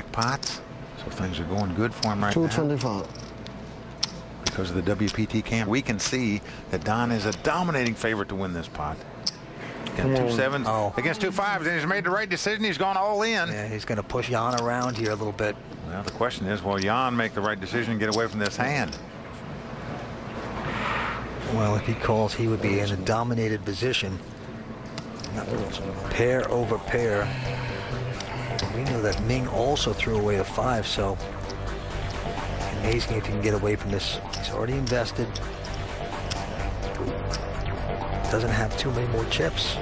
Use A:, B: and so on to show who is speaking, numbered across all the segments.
A: pots, so things are going good for him right now.
B: 225.
A: Because of the WPT cam, we can see that Don is a dominating favorite to win this pot. Got 2 sevens against 2 fives, and he's made the right decision. He's gone all in.
C: Yeah, he's going to push Jan around here a little bit.
A: Well, the question is, will Jan make the right decision and get away from this hand?
C: Well, if he calls, he would be in a dominated position. Pair over pair. We know that Ming also threw away a 5, so amazing if he can get away from this. He's already invested. Doesn't have too many more chips.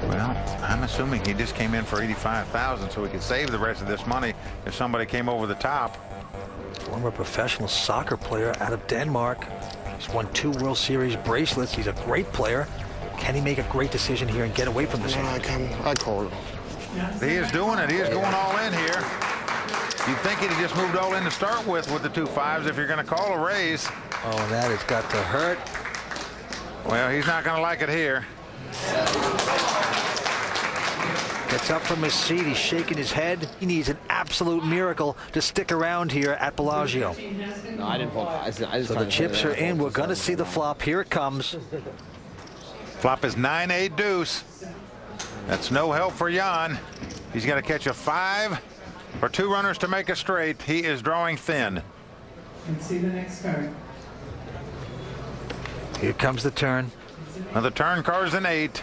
A: Well, I'm assuming he just came in for 85,000 so he could save the rest of this money if somebody came over the top.
C: Former professional soccer player out of Denmark. He's won 2 World Series bracelets. He's a great player. Can he make a great decision here and get away from this hand?
B: I call it.
A: He is doing it. He is going all in here. You'd think he'd have just moved all in to start with the 2 fives if you're going to call a raise.
C: Oh, that has got to hurt.
A: Well, he's not going to like it here.
C: Gets up from his seat. He's shaking his head. He needs an absolute miracle to stick around here at Bellagio.
D: No, I didn't fall.
C: So the chips are in. We're going to see the flop. Here it comes.
A: Flop is 9-8 deuce. That's no help for Jan. He's going to catch a 5 or 2 runners to make a straight. He is drawing thin.
E: And see the next card.
C: Here comes the turn.
A: Now the turn card's an 8.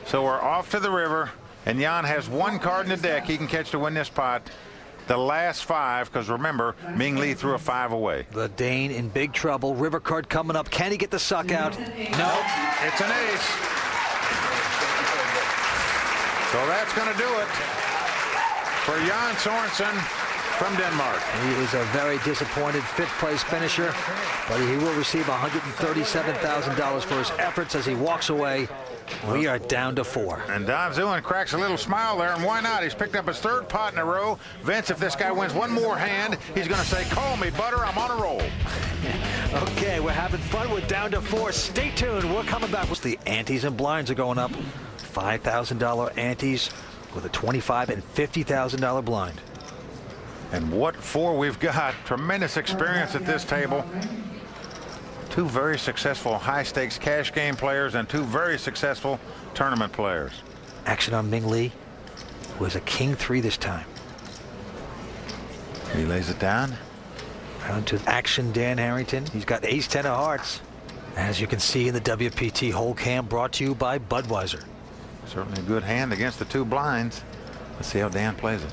A: So we're off to the river. And Jan has 1 card in the deck he can catch to win this pot. The last 5, because remember, Ming Lee threw a 5 away.
C: The Dane in big trouble. River card coming up. Can he get the suck out? No.
A: It's an ace. So that's going to do it for Jan Sorensen from Denmark.
C: He is a very disappointed 5th place finisher, but he will receive $137,000 for his efforts as he walks away. We are down to 4.
A: And Don Zulin cracks a little smile there, and why not? He's picked up his 3rd pot in a row. Vince, if this guy wins 1 more hand, he's going to say, call me, Butter, I'm on a roll.
C: Okay, we're having fun. We're down to 4. Stay tuned. We're coming back. The antes and blinds are going up. $5,000 antes with a $25,000 and $50,000 blind.
A: And what for we've got? Tremendous experience at this table. 2 very successful high-stakes cash game players and 2 very successful tournament players.
C: Action on Ming Lee, who has a king 3 this time.
A: He lays it down.
C: Down to action Dan Harrington. He's got ace 10 of hearts. As you can see in the WPT whole cam, brought to you by Budweiser.
A: Certainly a good hand against the 2 blinds. Let's see how Dan plays it.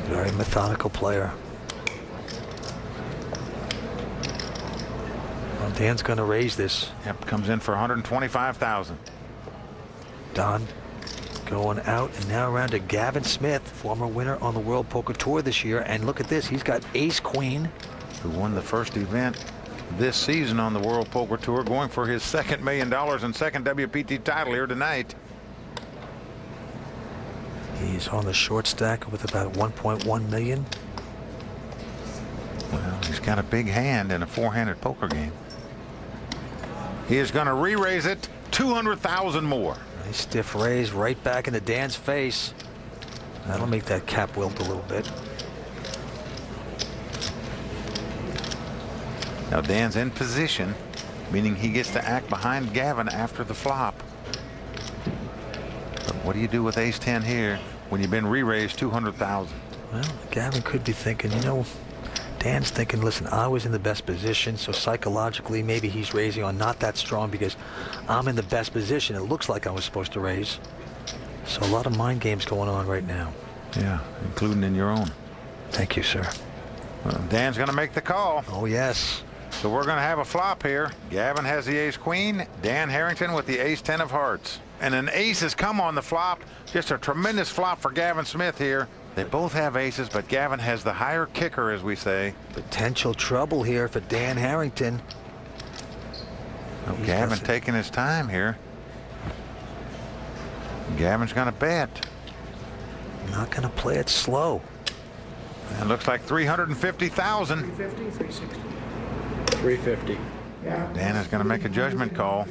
C: Very methodical player. Well, Dan's going to raise this.
A: Yep, comes in for 125,000.
C: Don going out, and now around to Gavin Smith, former winner on the World Poker Tour this year. And look at this, he's got ace queen.
A: Who won the first event this season on the World Poker Tour, going for his $2 million and 2nd WPT title here tonight.
C: He's on the short stack with about 1.1 million.
A: Well, he's got a big hand in a 4-handed poker game. He is going to re-raise it 200,000 more.
C: Nice stiff raise right back into Dan's face. That'll make that cap wilt a little bit.
A: Now Dan's in position, meaning he gets to act behind Gavin after the flop. But what do you do with ace 10 here when you've been re-raised 200,000?
C: Well, Gavin could be thinking, you know, Dan's thinking, listen, I was in the best position, so psychologically maybe he's raising on not that strong because I'm in the best position. It looks like I was supposed to raise. So a lot of mind games going on right now.
A: Yeah, including in your own.
C: Thank you, sir.
A: Well, Dan's going to make the call.
C: Oh, yes.
A: So we're going to have a flop here. Gavin has the ace queen. Dan Harrington with the ace 10 of hearts. And an ace has come on the flop. Just a tremendous flop for Gavin Smith here. They both have aces, but Gavin has the higher kicker, as we say.
C: Potential trouble here for Dan Harrington.
A: Oh, Gavin taking his time here. Gavin's going to bet.
C: Not going to play it slow.
A: It looks like 350,000.
E: 350, 360.
D: 350.
A: Dan is going to make a judgment call.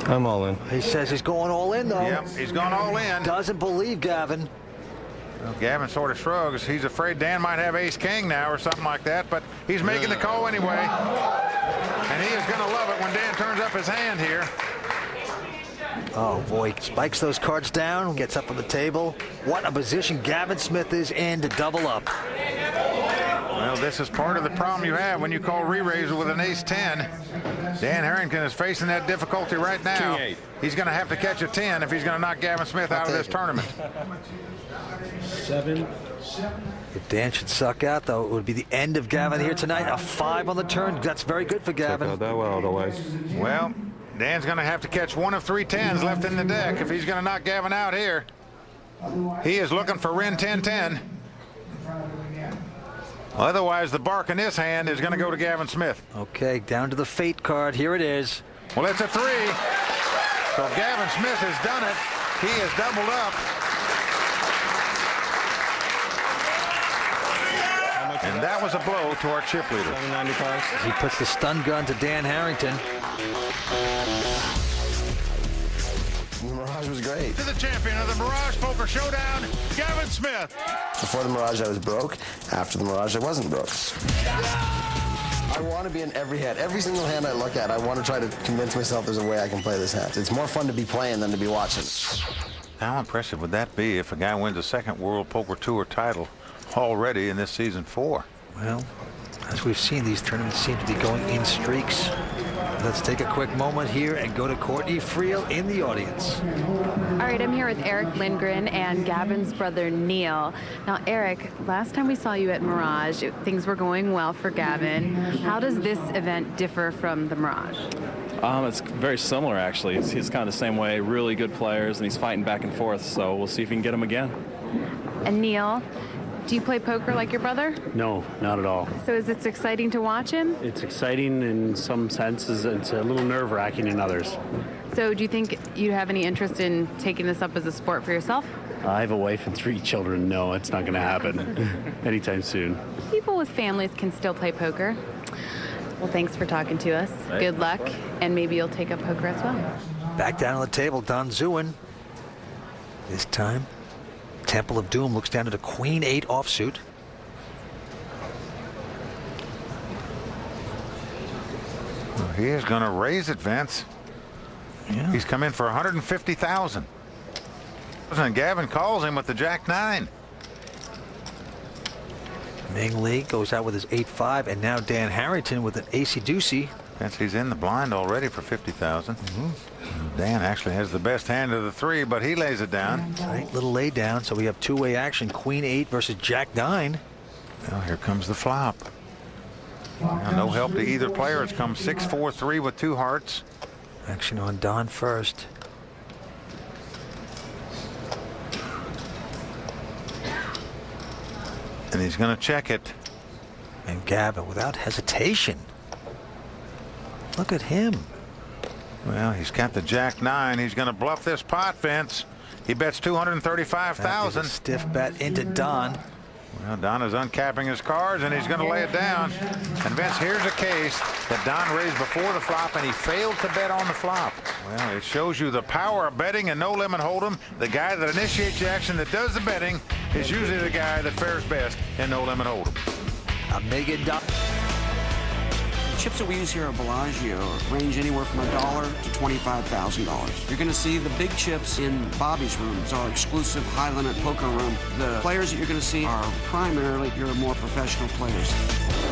B: I'm all in.
C: He says he's going all in, though.
A: Yep, he's gone all in.
C: Doesn't believe Gavin.
A: Well, Gavin sort of shrugs. He's afraid Dan might have ace-king now or something like that, but he's making the call anyway. And he is going to love it when Dan turns up his hand here.
C: Oh, boy. Spikes those cards down, gets up on the table. What a position Gavin Smith is in to double up.
A: Well, this is part of the problem you have when you call re-raise with an ace-10. Dan Harrington is facing that difficulty right now.
B: King 8.
A: He's going to have to catch a 10 if he's going to knock Gavin Smith out of this tournament.
B: 7.
C: If Dan should suck out, though, it would be the end of Gavin here tonight. A 5 on the turn. That's very good for Gavin.
B: Took out that well otherwise.
A: Well, Dan's going to have to catch one of 3 10s left in the deck if he's going to knock Gavin out here. He is looking for Rin 10-10. Otherwise, the bark in this hand is going to go to Gavin Smith.
C: Okay, down to the fate card. Here it is.
A: Well, it's a 3. So Gavin Smith has done it. He has doubled up. And that was a blow to our chip leader.
B: 795.
C: He puts the stun gun to Dan Harrington.
D: The Mirage was great.
A: To the champion of the Mirage Poker Showdown, Gavin Smith.
D: Before the Mirage, I was broke. After the Mirage, I wasn't broke. I want to be in every hand. Every single hand I look at, I want to try to convince myself there's a way I can play this hand. It's more fun to be playing than to be watching.
A: How impressive would that be if a guy wins a second World Poker Tour title already in this season 4?
C: Well, as we've seen, these tournaments seem to be going in streaks. Let's take a quick moment here and go to Courtney Friel in the audience.
F: All right, I'm here with Eric Lindgren and Gavin's brother, Neil. Now, Eric, last time we saw you at Mirage, things were going well for Gavin. How does this event differ from the Mirage?
G: It's very similar, actually. He's kind of the same way, really good players, and he's fighting back and forth, so we'll see if we can get him again.
F: And Neil, do you play poker like your brother?
H: No, not at all.
F: So is it exciting to watch him?
H: It's exciting in some senses. It's a little nerve-wracking in others.
F: So do you think you have any interest in taking this up as a sport for yourself?
H: I have a wife and 3 children. No, it's not going to happen anytime soon.
F: People with families can still play poker. Well, thanks for talking to us. Good luck, and maybe you'll take up poker as well.
C: Back down on the table, Don Zuin. This time, Temple of Doom looks down at a Queen 8 offsuit.
A: Well, he is going to raise it, Vince.
C: Yeah.
A: He's come in for 150,000. And Gavin calls him with the Jack 9.
C: Ming Lee goes out with his 8-5, and now Dan Harrington with an ace-deucey.
A: Vince, he's in the blind already for 50,000. Dan actually has the best hand of the 3, but he lays it down.
C: Tight little lay down, so we have two-way action. Queen 8 versus Jack 9.
A: Well, here comes the flop. Now, no help to either player. It's come 6-4-3 with 2 hearts.
C: Action on Don first.
A: And he's going to check it.
C: And Gavin, without hesitation. Look at him.
A: Well, he's got the Jack 9. He's going to bluff this pot, Vince. He bets 235,000.
C: Stiff bet into Don.
A: Well, Don is uncapping his cards, and he's going to lay it down. And Vince, here's a case that Don raised before the flop, and he failed to bet on the flop. Well, it shows you the power of betting and no limit hold'em. The guy that initiates the action, that does the betting, is usually the guy that fares best in no limit hold'em.
C: A Megan Don.
I: Chips that we use here at Bellagio range anywhere from $1 to $25,000. You're going to see the big chips in Bobby's room. It's our exclusive high-limit poker room. The players that you're going to see are primarily your more professional players.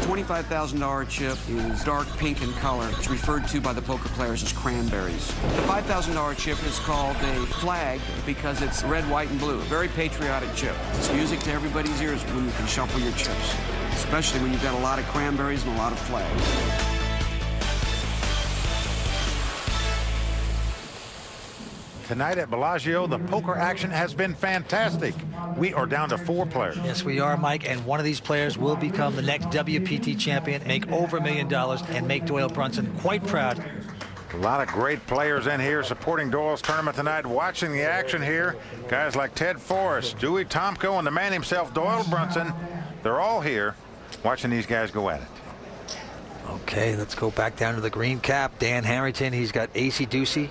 I: The $25,000 chip is dark pink in color. It's referred to by the poker players as cranberries. The $5,000 chip is called a flag because it's red, white, and blue. A very patriotic chip. It's music to everybody's ears when you can shuffle your chips, especially when you've got a lot of cranberries and a lot of flags.
A: Tonight at Bellagio, the poker action has been fantastic. We are down to 4 players.
C: Yes, we are, Mike, and one of these players will become the next WPT champion, make over $1 million, and make Doyle Brunson quite proud.
A: A lot of great players in here supporting Doyle's tournament tonight, watching the action here. Guys like Ted Forrest, Dewey Tomko, and the man himself, Doyle Brunson. They're all here watching these guys go at it.
C: Okay, let's go back down to the green cap. Dan Harrington, he's got ace-deucey.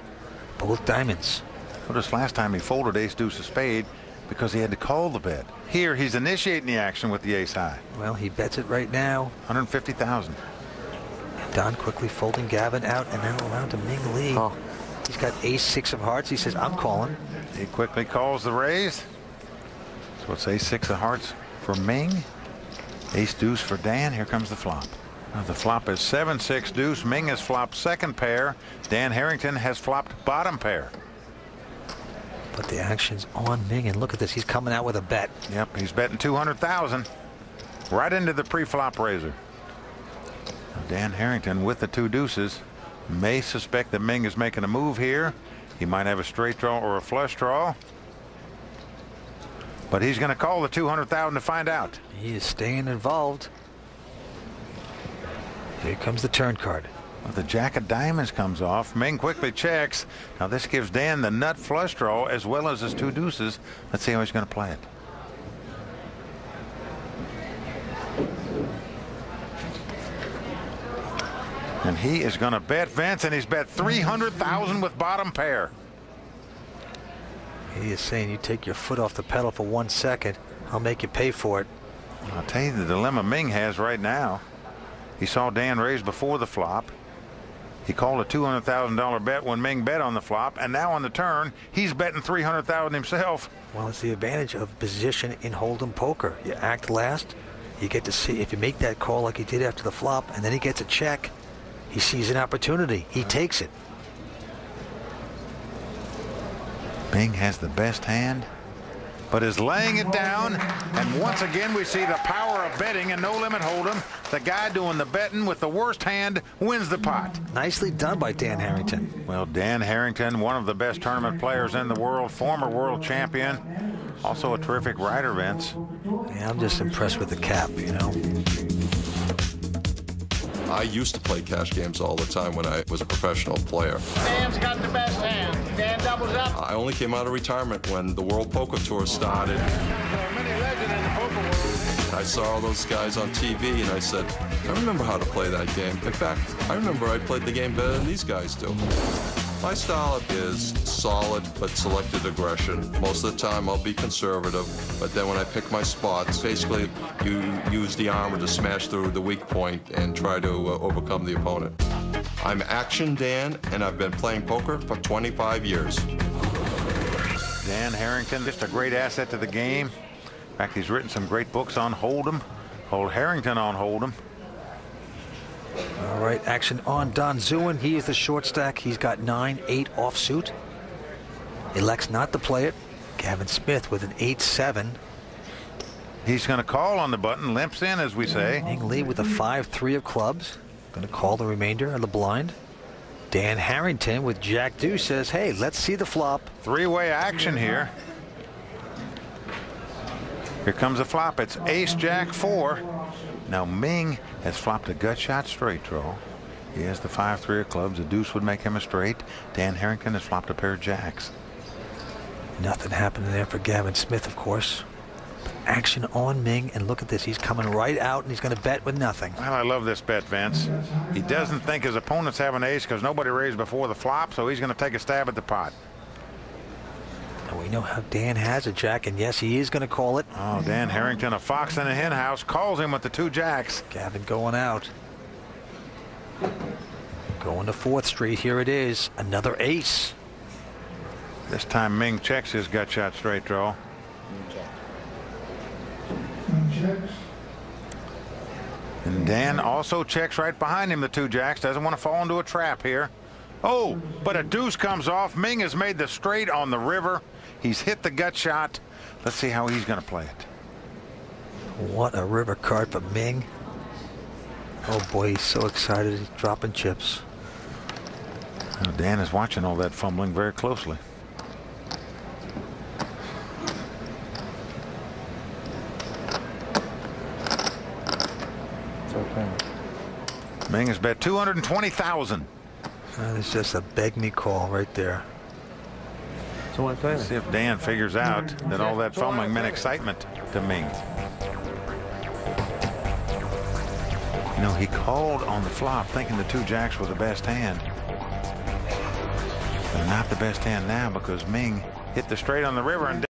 C: Both diamonds.
A: Notice last time he folded ace deuce of spade because he had to call the bet. Here he's initiating the action with the ace high.
C: Well, he bets it right now.
A: 150,000.
C: Don quickly folding Gavin out and then allowed to Ming Lee.
D: Oh.
C: He's got ace six of hearts. He says, I'm calling.
A: He quickly calls the raise. So it's ace six of hearts for Ming. Ace deuce for Dan. Here comes the flop. Now the flop is 7-6 deuce. Ming has flopped second pair. Dan Harrington has flopped bottom pair.
C: But the action's on Ming, and look at this. He's coming out with a bet.
A: Yep, he's betting 200,000 right into the pre-flop raiser. Now Dan Harrington with the two deuces may suspect that Ming is making a move here. He might have a straight draw or a flush draw. But he's going to call the 200,000 to find out.
C: He is staying involved. Here comes the turn card.
A: Well, the jack of diamonds comes off. Ming quickly checks. Now this gives Dan the nut flush draw as well as his two deuces. Let's see how he's going to play it. And he is going to bet Vince, and he's bet 300,000 with bottom pair.
C: He is saying, you take your foot off the pedal for 1 second, I'll make you pay for it.
A: I'll tell you the dilemma Ming has right now. He saw Dan raise before the flop. He called a $200,000 bet when Ming bet on the flop, and now on the turn he's betting 300,000 himself.
C: Well, it's the advantage of position in Hold'em poker. You act last, you get to see if you make that call like he did after the flop, and then he gets a check. He sees an opportunity. He takes it.
A: Ming has the best hand, but is laying it down. And once again, we see the power of betting and No Limit Hold'em. The guy doing the betting with the worst hand wins the pot.
C: Nicely done by Dan Harrington.
A: Well, Dan Harrington, one of the best tournament players in the world, former world champion, also a terrific rider, Vince.
C: Yeah, I'm just impressed with the cap, you know.
B: I used to play cash games all the time when I was a professional player.
J: Dan's got the best hand. Dan doubles up.
B: I only came out of retirement when the World Poker Tour started. I saw all those guys on TV and I said, I remember how to play that game. In fact, I remember I played the game better than these guys do. My style is solid but selected aggression. Most of the time I'll be conservative, but then when I pick my spots, basically you use the armor to smash through the weak point and try to overcome the opponent. I'm Action Dan, and I've been playing poker for 25 years.
A: Dan Harrington, just a great asset to the game. In fact, he's written some great books on Hold'em. Hold Harrington on Hold'em.
C: All right, action on Don Zuin. He is the short stack. He's got 9-8 offsuit. Elects not to play it. Gavin Smith with an 8-7.
A: He's going to call on the button. Limps in, as we say.
C: Ming Lee with a 5-3 of clubs. Going to call the remainder of the blind. Dan Harrington with Jack Deuce says, hey, let's see the flop.
A: Three-way action here. Here comes the flop. It's Ace Jack 4. Now Ming has flopped a gut shot straight draw. He has the 5-3 of clubs. The deuce would make him a straight. Dan Harrington has flopped a pair of jacks.
C: Nothing happening there for Gavin Smith, of course. Action on Ming, and look at this. He's coming right out, and he's going to bet with nothing.
A: Well, I love this bet, Vince. He doesn't think his opponents have an ace because nobody raised before the flop, so he's going to take a stab at the pot.
C: And we know how Dan has a jack, and yes, he is going to call it.
A: Oh, Dan Harrington, a fox in a hen house, calls him with the two jacks.
C: Gavin going out. Going to 4th Street. Here it is. Another ace.
A: This time Ming checks his gut shot straight draw. And Dan also checks right behind him the two jacks. Doesn't want to fall into a trap here. Oh, but a deuce comes off. Ming has made the straight on the river. He's hit the gut shot. Let's see how he's going to play it.
C: What a river card for Ming. Oh boy, he's so excited. He's dropping chips.
A: Now Dan is watching all that fumbling very closely. Ming has bet 220,000.
C: It's just a beg me call right there.
A: So let's see if Dan figures out that all that fumbling meant excitement to Ming. You know, he called on the flop thinking the two jacks were the best hand. And not the best hand now because Ming hit the straight on the river and